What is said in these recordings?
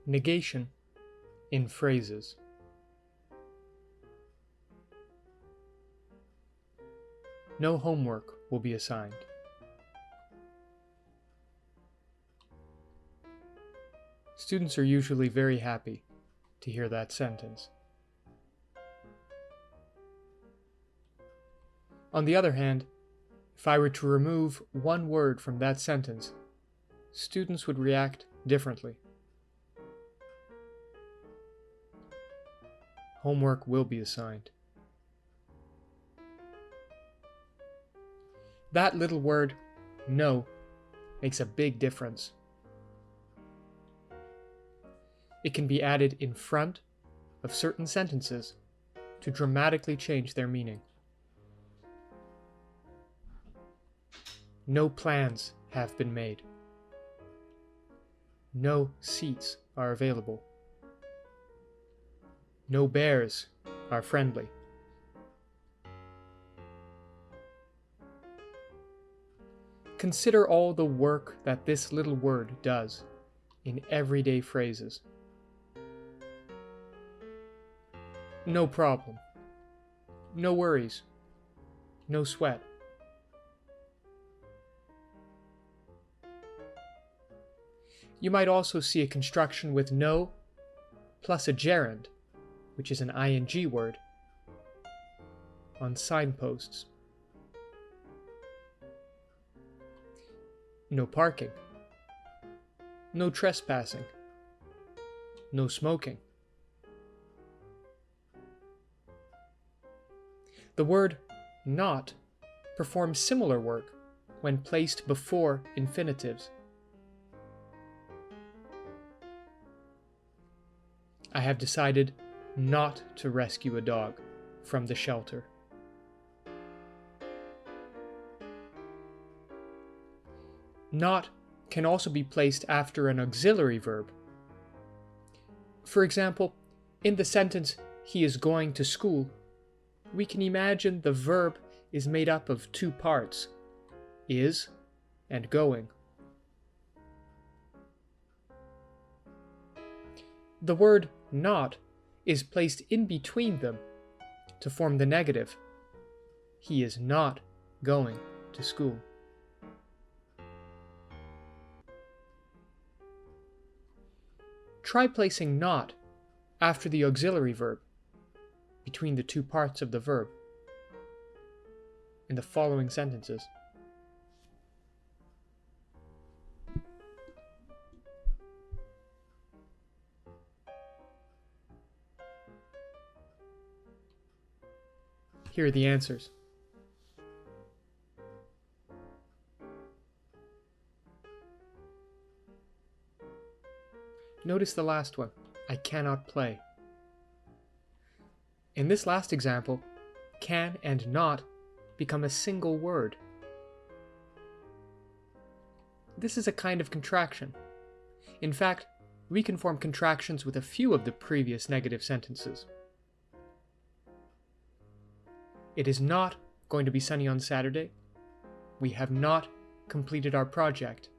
Negation in phrases. No homework will be assigned. Students are usually very happy to hear that sentence. On the other hand, if I were to remove one word from that sentence, students would react differently. Homework will be assigned. That little word, no, makes a big difference. It can be added in front of certain sentences to dramatically change their meaning. No plans have been made. No seats are available. No bears are friendly. Consider all the work that this little word does in everyday phrases. No problem. No worries. No sweat. You might also see a construction with no plus a gerund, which is an ing word, on signposts. No parking. No trespassing. No smoking. The word not performs similar work when placed before infinitives. I have decided not to rescue a dog from the shelter. Not can also be placed after an auxiliary verb. For example, in the sentence, he is going to school, we can imagine the verb is made up of two parts, is and going. The word not is placed in between them to form the negative. He is not going to school. Try placing not after the auxiliary verb between the two parts of the verb in the following sentences. Here are the answers. Notice the last one, I cannot play. In this last example, can and not become a single word. This is a kind of contraction. In fact, we can form contractions with a few of the previous negative sentences. It is not going to be sunny on Saturday. We have not completed our project.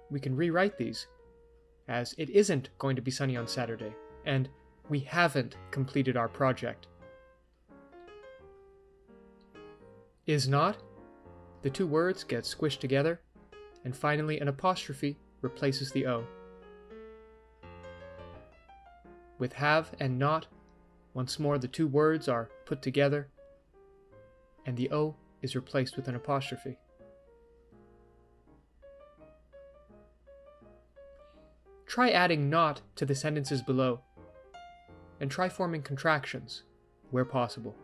We can rewrite these as it isn't going to be sunny on Saturday, and we haven't completed our project. Is not, the two words get squished together, and finally an apostrophe replaces the O. With have and not, once more the two words are put together, and the O is replaced with an apostrophe. Try adding not to the sentences below, and try forming contractions where possible.